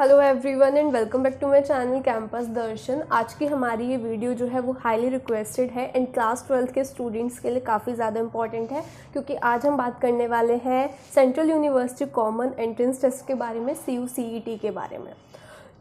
Hello everyone and welcome back to my channel campus Darshan. आज की हमारी ये वीडियो जो है वो हाईली रिक्वेस्टेड है एंड क्लास 12 के स्टूडेंट्स के लिए काफ़ी ज़्यादा इंपॉर्टेंट है, क्योंकि आज हम बात करने वाले हैं central university common entrance test के बारे में, CUCET के बारे में।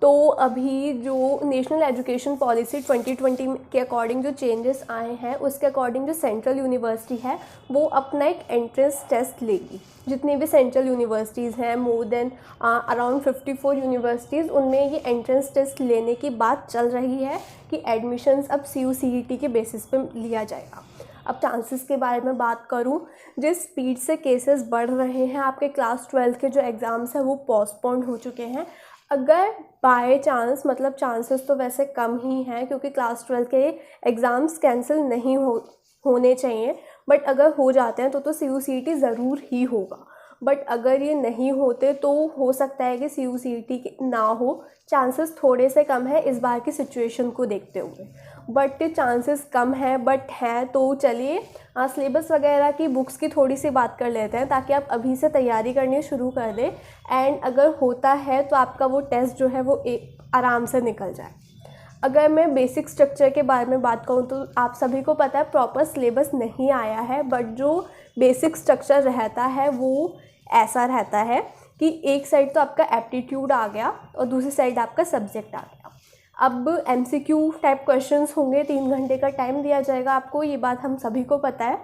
तो अभी जो नेशनल एजुकेशन पॉलिसी 2020 के अकॉर्डिंग जो चेंजेस आए हैं, उसके अकॉर्डिंग जो सेंट्रल यूनिवर्सिटी है वो अपना एक एंट्रेंस टेस्ट लेगी। जितनी भी सेंट्रल यूनिवर्सिटीज़ हैं, मोर देन अराउंड 54 यूनिवर्सिटीज़, उनमें ये एंट्रेंस टेस्ट लेने की बात चल रही है कि एडमिशन्स अब CUCET के बेसिस पे लिया जाएगा। अब चांसेस के बारे में बात करूं, जिस स्पीड से केसेस बढ़ रहे हैं, आपके क्लास 12 के जो एग्ज़ाम्स हैं वो पोस्टपोन्ड हो चुके हैं। अगर बाय चांस, मतलब चांसेस तो वैसे कम ही हैं क्योंकि क्लास 12 के एग्ज़ाम्स कैंसिल नहीं होने चाहिए, बट अगर हो जाते हैं तो CUCET ज़रूर ही होगा। बट अगर ये नहीं होते तो हो सकता है कि CUCET ना हो। चांसेस थोड़े से कम है इस बार की सिचुएशन को देखते हुए, बट चांसेस कम है बट है। तो चलिए सिलेबस वगैरह की बुक्स की थोड़ी सी बात कर लेते हैं, ताकि आप अभी से तैयारी करनी शुरू कर दें एंड अगर होता है तो आपका वो टेस्ट जो है वो आराम से निकल जाए। अगर मैं बेसिक स्ट्रक्चर के बारे में बात करूँ तो आप सभी को पता है प्रॉपर सिलेबस नहीं आया है, बट जो बेसिक स्ट्रक्चर रहता है वो ऐसा रहता है कि एक साइड तो आपका एप्टीट्यूड आ गया और दूसरी साइड आपका सब्जेक्ट आ गया। अब MCQ टाइप क्वेश्चंस होंगे, 3 घंटे का टाइम दिया जाएगा आपको, ये बात हम सभी को पता है।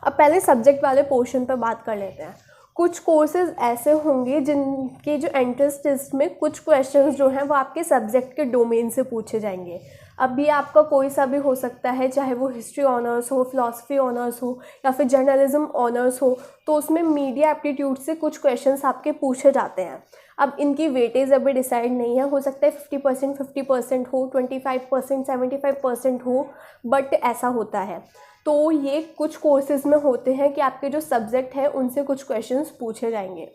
अब पहले सब्जेक्ट वाले पोर्शन पर बात कर लेते हैं। कुछ कोर्सेज ऐसे होंगे जिनके जो एंट्रेंस टेस्ट में कुछ क्वेश्चंस जो हैं वो आपके सब्जेक्ट के डोमेन से पूछे जाएंगे। अब ये आपका कोई सा भी हो सकता है, चाहे वो हिस्ट्री ऑनर्स हो, फिलॉसफी ऑनर्स हो या फिर जर्नलिज्म ऑनर्स हो, तो उसमें मीडिया एप्टीट्यूड से कुछ क्वेश्चंस आपके पूछे जाते हैं। अब इनकी वेटेज अभी डिसाइड नहीं है, हो सकता है 50% हो, 25% 75% हो, बट ऐसा होता है। तो ये कुछ कोर्सेज़ में होते हैं कि आपके जो सब्जेक्ट है उनसे कुछ क्वेश्चंस पूछे जाएंगे।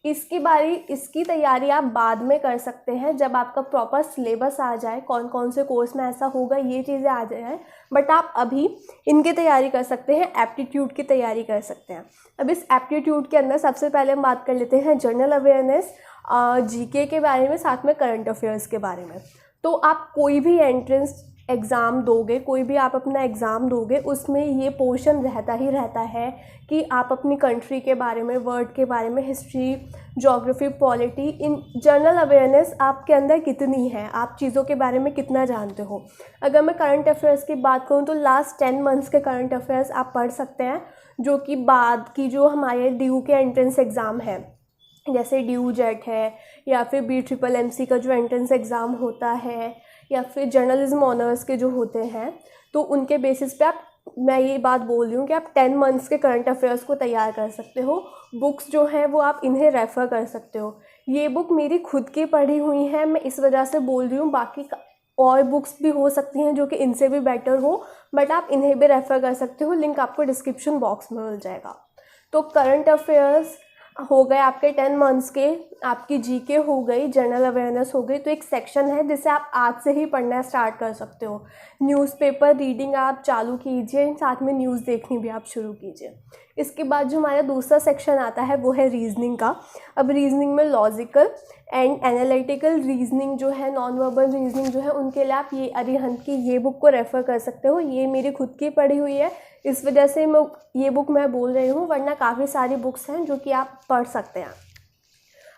इसकी तैयारी आप बाद में कर सकते हैं, जब आपका प्रॉपर सिलेबस आ जाए, कौन कौन से कोर्स में ऐसा होगा, ये चीज़ें आ जाए। बट आप अभी इनकी तैयारी कर सकते हैं, एप्टीट्यूड की तैयारी कर सकते हैं। अब इस एप्टीट्यूड के अंदर सबसे पहले हम बात कर लेते हैं जनरल अवेयरनेस, GK के बारे में, साथ में करंट अफेयर्स के बारे में। तो आप कोई भी एंट्रेंस एग्ज़ाम दोगे, कोई भी आप अपना एग्ज़ाम दोगे, उसमें ये पोर्शन रहता ही रहता है कि आप अपनी कंट्री के बारे में, वर्ल्ड के बारे में, history, geography, polity, in general awareness आपके अंदर कितनी है, आप चीज़ों के बारे में कितना जानते हो। अगर मैं करंट अफेयर्स की बात करूँ तो लास्ट 10 मंथ्स के करंट अफेयर्स आप पढ़ सकते हैं, जो कि बाद की जो हमारे DU के एंट्रेंस एग्ज़ाम है, जैसे DU जेट है या फिर BMMC का जो एंट्रेंस एग्ज़ाम होता है, या फिर जर्नलिज्म ऑनर्स के जो होते हैं, तो उनके बेसिस पे मैं ये बात बोल रही हूँ कि आप 10 मंथ्स के करंट अफेयर्स को तैयार कर सकते हो। बुक्स जो हैं वो आप इन्हें रेफ़र कर सकते हो। ये बुक मेरी खुद की पढ़ी हुई है, मैं इस वजह से बोल रही हूँ। बाकी और बुक्स भी हो सकती हैं जो कि इनसे भी बेटर हो, बट आप इन्हें भी रेफ़र कर सकते हो। लिंक आपको डिस्क्रिप्शन बॉक्स में मिल जाएगा। तो करंट अफेयर्स हो गए आपके 10 मंथ्स के, आपकी GK हो गई, जनरल अवेयरनेस हो गई। तो एक सेक्शन है जिसे आप आज से ही पढ़ना स्टार्ट कर सकते हो। न्यूज़पेपर रीडिंग आप चालू कीजिए, साथ में न्यूज़ देखनी भी आप शुरू कीजिए। इसके बाद जो हमारा दूसरा सेक्शन आता है वो है रीजनिंग का। अब रीजनिंग में लॉजिकल एंड एनालिटिकल रीजनिंग जो है, नॉन वर्बल रीजनिंग जो है, उनके लिए आप ये अरिहंत की ये बुक को रेफ़र कर सकते हो। ये मेरी खुद की पढ़ी हुई है, इस वजह से ये बुक मैं बोल रही हूँ, वरना काफ़ी सारी बुक्स हैं जो कि आप पढ़ सकते हैं।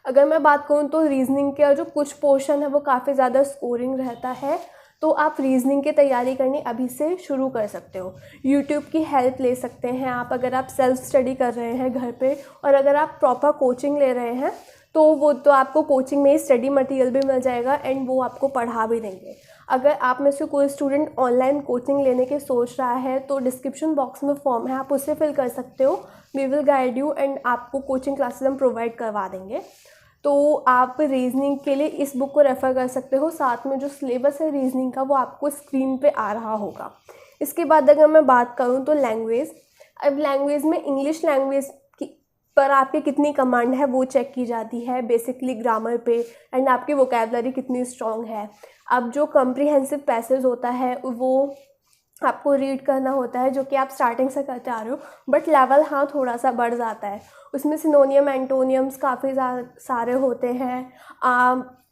अगर मैं बात करूँ तो रीजनिंग के जो कुछ पोर्शन है वो काफ़ी ज़्यादा स्कोरिंग रहता है, तो आप रीजनिंग की तैयारी करनी अभी से शुरू कर सकते हो। यूट्यूब की हेल्प ले सकते हैं आप, अगर आप सेल्फ स्टडी कर रहे हैं घर पे, और अगर आप प्रॉपर कोचिंग ले रहे हैं तो वो तो आपको कोचिंग में ही स्टडी मटेरियल भी मिल जाएगा एंड वो आपको पढ़ा भी देंगे। अगर आप में से कोई स्टूडेंट ऑनलाइन कोचिंग लेने के सोच रहा है तो डिस्क्रिप्शन बॉक्स में फॉर्म है, आप उससे फिल कर सकते हो। We will guide you and आपको कोचिंग क्लासेस हम प्रोवाइड करवा देंगे। तो आप रीजनिंग के लिए इस बुक को रेफ़र कर सकते हो। साथ में जो सिलेबस है रीजनिंग का वो आपको स्क्रीन पे आ रहा होगा। इसके बाद अगर मैं बात करूँ तो लैंग्वेज। अब लैंग्वेज में इंग्लिश लैंग्वेज पर आपकी कितनी कमांड है वो चेक की जाती है, बेसिकली ग्रामर पे, एंड आपकी वोकैबुलरी कितनी स्ट्रॉन्ग है। अब जो कॉम्प्रिहेंसिव पैसेज होता है वो आपको रीड करना होता है, जो कि आप स्टार्टिंग से करते आ रहे हो, बट लेवल हाँ थोड़ा सा बढ़ जाता है। उसमें सिनोनियम एंटोनियम्स काफ़ी सारे होते हैं।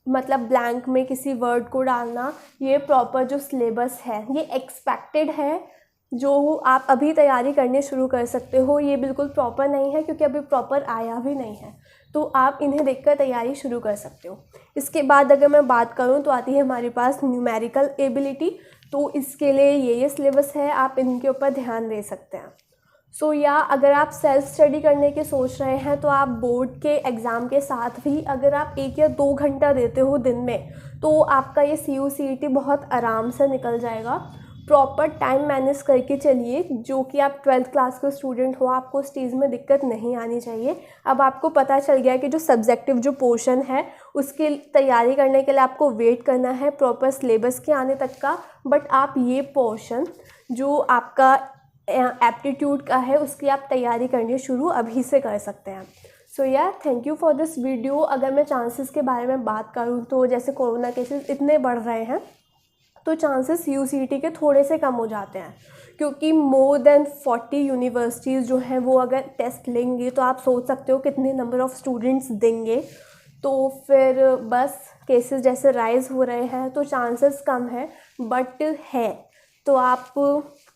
मतलब ब्लैंक में किसी वर्ड को डालना, ये प्रॉपर जो सिलेबस है ये एक्सपेक्टेड है, जो आप अभी तैयारी करनी शुरू कर सकते हो। ये बिल्कुल प्रॉपर नहीं है क्योंकि अभी प्रॉपर आया भी नहीं है, तो आप इन्हें देखकर तैयारी शुरू कर सकते हो। इसके बाद अगर मैं बात करूँ तो आती है हमारे पास न्यूमेरिकल एबिलिटी। तो इसके लिए ये सिलेबस है, आप इनके ऊपर ध्यान दे सकते हैं। या अगर आप सेल्फ स्टडी करने के सोच रहे हैं तो आप बोर्ड के एग्ज़ाम के साथ भी अगर आप 1 या 2 घंटा देते हो दिन में, तो आपका ये CU/CET बहुत आराम से निकल जाएगा। प्रॉपर टाइम मैनेज करके चलिए, जो कि आप 12th क्लास के स्टूडेंट हो, आपको उस चीज़ में दिक्कत नहीं आनी चाहिए। अब आपको पता चल गया कि जो सब्जेक्टिव जो पोर्शन है उसकी तैयारी करने के लिए आपको वेट करना है प्रॉपर सिलेबस के आने तक का, बट आप ये पोर्शन जो आपका एप्टीट्यूड का है उसकी आप तैयारी करनी शुरू अभी से कर सकते हैं। Thank you for this video. अगर मैं चांसेस के बारे में बात करूँ तो जैसे कोरोना केसेस इतने बढ़ रहे हैं तो चांसेस CU/CET के थोड़े से कम हो जाते हैं, क्योंकि मोर देन 40 यूनिवर्सिटीज़ जो हैं वो अगर टेस्ट लेंगे तो आप सोच सकते हो कितने नंबर ऑफ़ स्टूडेंट्स देंगे। तो फिर बस केसेस जैसे राइज़ हो रहे हैं तो चांसेस कम है, बट है, तो आप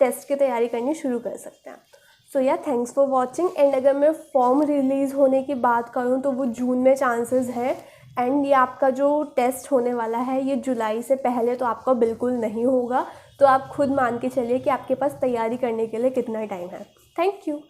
टेस्ट की तैयारी करनी शुरू कर सकते हैं। Thanks for watching. एंड अगर मैं फॉर्म रिलीज़ होने की बात करूँ तो वो जून में चांसेस है, एंड ये आपका जो टेस्ट होने वाला है ये जुलाई से पहले तो आपका बिल्कुल नहीं होगा। तो आप खुद मान के चलिए कि आपके पास तैयारी करने के लिए कितना टाइम है। Thank you.